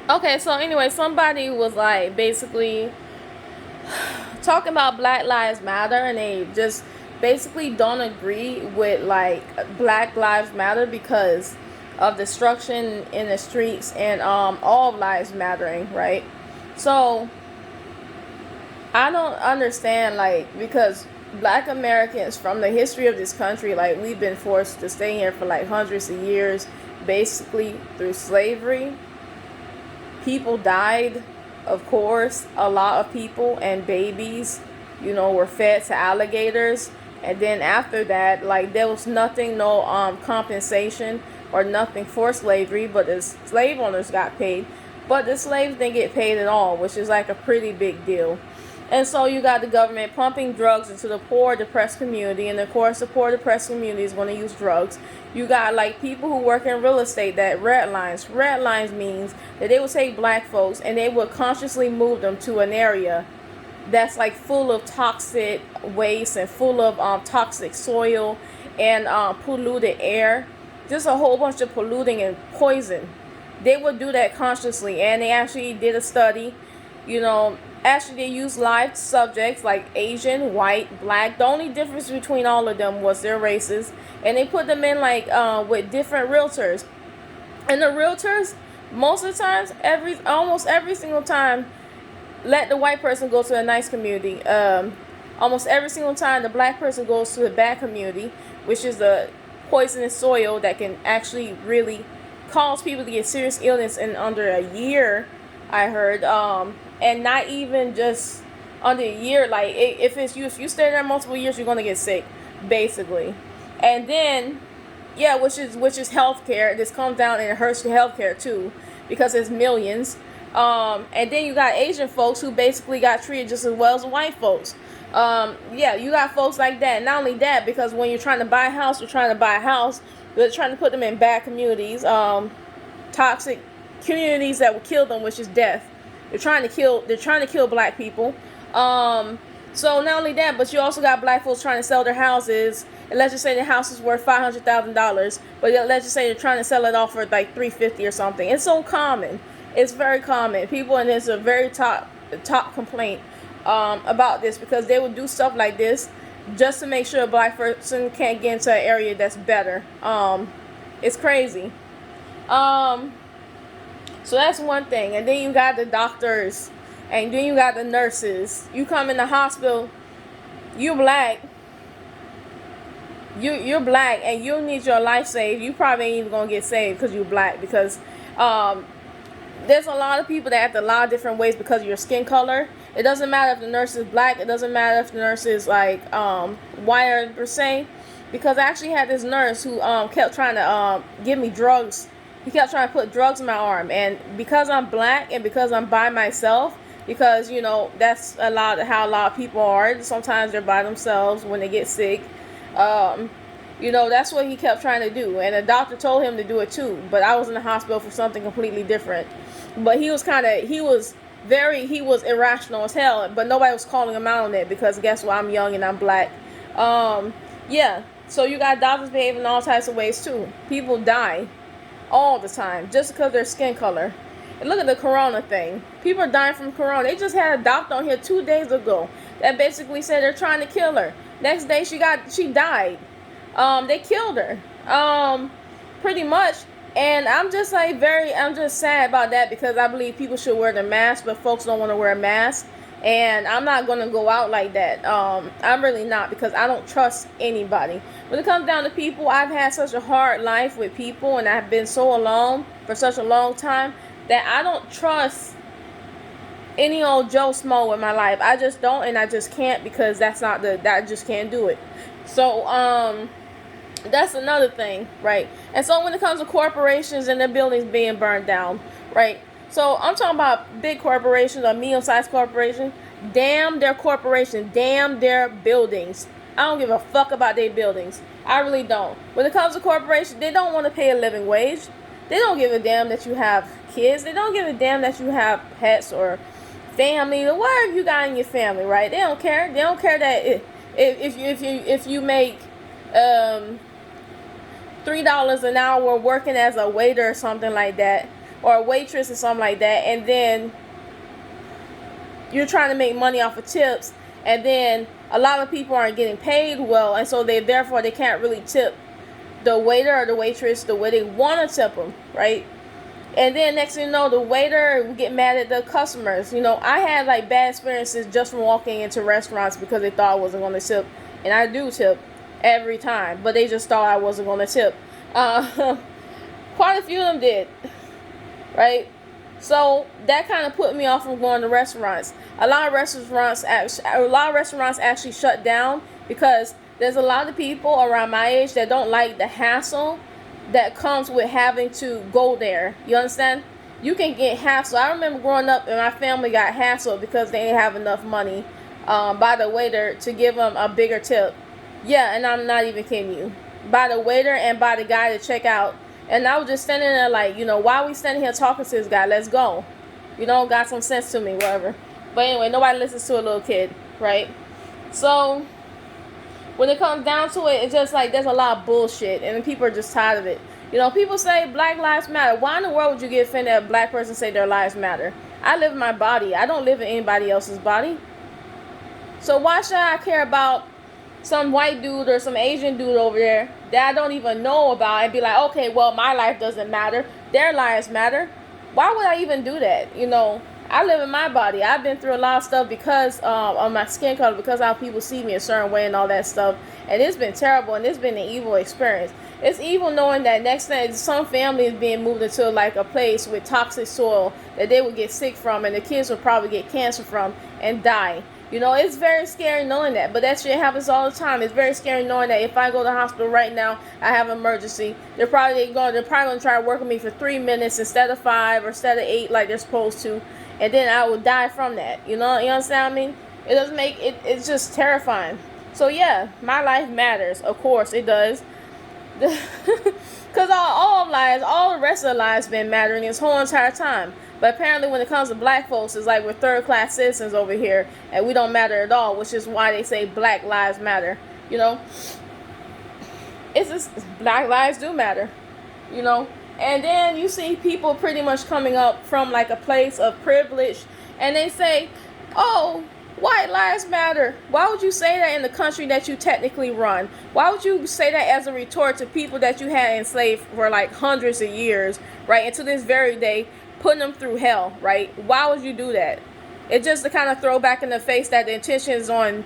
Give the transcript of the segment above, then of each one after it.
Okay, so anyway, somebody was like basically talking about Black Lives Matter, and they just basically don't agree with like Black Lives Matter because of destruction in the streets and all lives mattering, right? So I don't understand, like, because Black Americans, from the history of this country, like, we've been forced to stay here for like hundreds of years, basically through slavery. People died, of course. A lot of people and babies, were fed to alligators. And then after that, like, there was nothing, no compensation or nothing for slavery, but the slave owners got paid. But the slaves didn't get paid at all, which is like a pretty big deal. And so you got the government pumping drugs into the poor, depressed community, and of course the poor, depressed community is going to use drugs. You got like people who work in real estate that red lines. Red lines means that they would take black folks and they would consciously move them to an area that's like full of toxic waste and full of toxic soil and polluted air, just a whole bunch of polluting and poison. They would do that consciously, and they actually did a study. you know Actually, they used live subjects like Asian, white, black. The only difference between all of them was their races, and they put them in like with different realtors. And the realtors, most of the times, almost every single time, let the white person go to a nice community. Almost every single time, the black person goes to the bad community, which is the poisonous soil that can actually really cause people to get serious illness in under a year. I heard, and not even just under a year. Like, if you stay there multiple years, you're gonna get sick, basically. And then, yeah, which is healthcare. This comes down and it hurts the healthcare too, because it's millions. And then you got Asian folks who basically got treated just as well as white folks. Yeah, you got folks like that. Not only that, because when you're trying to buy a house, you're trying to buy a house, but trying to put them in bad communities, toxic communities that will kill them, which is death. They're trying to kill black people. So not only that, but you also got black folks trying to sell their houses. And let's just say the house is worth $500,000, but let's just say they're trying to sell it off for like $350 or something. It's so common. It's very common. People, and it's a very top complaint about this, because they would do stuff like this just to make sure a black person can't get into an area that's better. It's crazy. Um, so that's one thing. And then you got the doctors, and then you got the nurses. You come in the hospital, you black, you're black, and you need your life saved. You probably ain't even gonna get saved because you're black. Because um, there's a lot of people that act a lot of different ways because of your skin color. It doesn't matter if the nurse is black. It doesn't matter if the nurse is like white per se. Because I actually had this nurse who kept trying to give me drugs. He kept trying to put drugs in my arm, and because I'm black and because I'm by myself, because that's how a lot of people are. Sometimes they're by themselves when they get sick. Um, that's what he kept trying to do, and the doctor told him to do it too. But I was in the hospital for something completely different. But he was irrational as hell. But nobody was calling him out on it, because guess what? I'm young and I'm black. Yeah. So you got doctors behaving all types of ways too. People die all the time just because of their skin color. And look at the corona thing. People are dying from corona. They just had a doctor on here 2 days ago that basically said they're trying to kill her. Next day she died. They killed her. Pretty much. And I'm just sad about that, because I believe people should wear the mask, but folks don't want to wear a mask. And I'm not gonna go out like that. I'm really not, because I don't trust anybody. When it comes down to people, I've had such a hard life with people, and I've been so alone for such a long time that I don't trust any old Joe Smo in my life. I just don't, and I just can't, because that I just can't do it. So that's another thing, right? And so when it comes to corporations and their buildings being burned down, right? So I'm talking about big corporations or medium-sized corporations. Damn their corporation, damn their buildings. I don't give a fuck about their buildings. I really don't. When it comes to corporations, they don't want to pay a living wage. They don't give a damn that you have kids. They don't give a damn that you have pets or family or whatever you got in your family, right? They don't care. They don't care that if you make $3 an hour working as a waiter or something like that. or a waitress or something like that, and then you're trying to make money off of tips, and then a lot of people aren't getting paid well, and so they can't really tip the waiter or the waitress the way they want to tip them, right? And then next thing you know, the waiter will get mad at the customers. I had like bad experiences just from walking into restaurants because they thought I wasn't going to tip, and I do tip every time, but they just thought I wasn't going to tip. Quite a few of them did, right? So that kind of put me off from going to restaurants. A lot of restaurants actually shut down because there's a lot of people around my age that don't like the hassle that comes with having to go there. You understand? You can get hassled. I remember growing up and my family got hassled because they didn't have enough money by the waiter to give them a bigger tip. Yeah, and I'm not even kidding you. By the waiter and by the guy to check out. And I was just standing there like, why are we standing here talking to this guy? Let's go. Got some sense to me, whatever. But anyway, nobody listens to a little kid, right? So when it comes down to it, it's just like there's a lot of bullshit, and people are just tired of it. People say Black Lives Matter. Why in the world would you get offended at a black person say their lives matter? I live in my body. I don't live in anybody else's body. So why should I care about some white dude or some Asian dude over there that I don't even know about and be like, okay, well, my life doesn't matter. Their lives matter. Why would I even do that? I live in my body. I've been through a lot of stuff because of my skin color, because how people see me a certain way and all that stuff. And it's been terrible, and it's been an evil experience. It's evil knowing that next thing, some family is being moved into like a place with toxic soil that they would get sick from, and the kids would probably get cancer from and die. It's very scary knowing that, but that shit happens all the time. It's very scary knowing that if I go to the hospital right now, I have an emergency. They're probably going to try to work with me for 3 minutes instead of 5 or instead of 8 like they're supposed to, and then I will die from that. You understand what I mean? It doesn't make it. It's just terrifying. So yeah, my life matters. Of course, it does. Because all the rest of the lives been mattering this whole entire time. But apparently when it comes to black folks, it's like we're third-class citizens over here, and we don't matter at all, which is why they say Black Lives Matter. It's just, Black lives do matter, And then you see people pretty much coming up from like a place of privilege, and they say, oh, white lives matter. Why would you say that in the country that you technically run? Why would you say that as a retort to people that you had enslaved for like hundreds of years, right? And to this very day, putting them through hell, right? Why would you do that? It's just to kind of throw back in the face that the intention is on,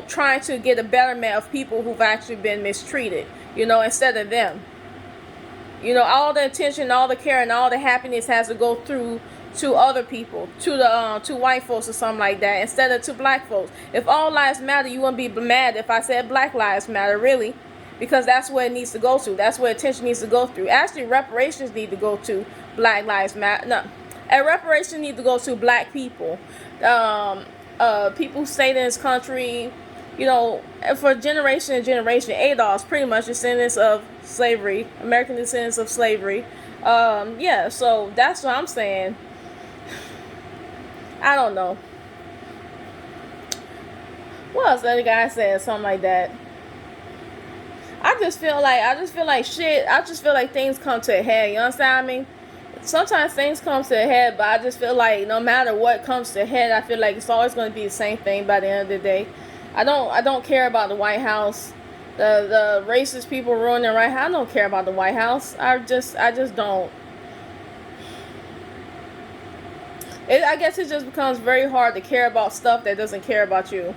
trying to get a betterment of people who've actually been mistreated, instead of them. All the attention, all the care, and all the happiness has to go through to other people, to white folks or something like that, instead of to black folks. If all lives matter, you wouldn't be mad if I said Black Lives Matter, really, because that's where it needs to go to. That's where attention needs to go through. Actually, reparations need to go to Black Lives Matter. No, and reparations need to go to black people, people who stayed in this country, for generation and generation. Adolf's pretty much descendants of slavery, American descendants of slavery. Yeah, so that's what I'm saying. I don't know. What else that guy said? Something like that. I just feel like shit. I just feel like things come to a head. You understand what I mean? Sometimes things come to a head, but I just feel like no matter what comes to a head, I feel like it's always going to be the same thing by the end of the day. I don't care about the White House. The racist people ruining the White House. I don't care about the White House. I just don't. I guess it just becomes very hard to care about stuff that doesn't care about you.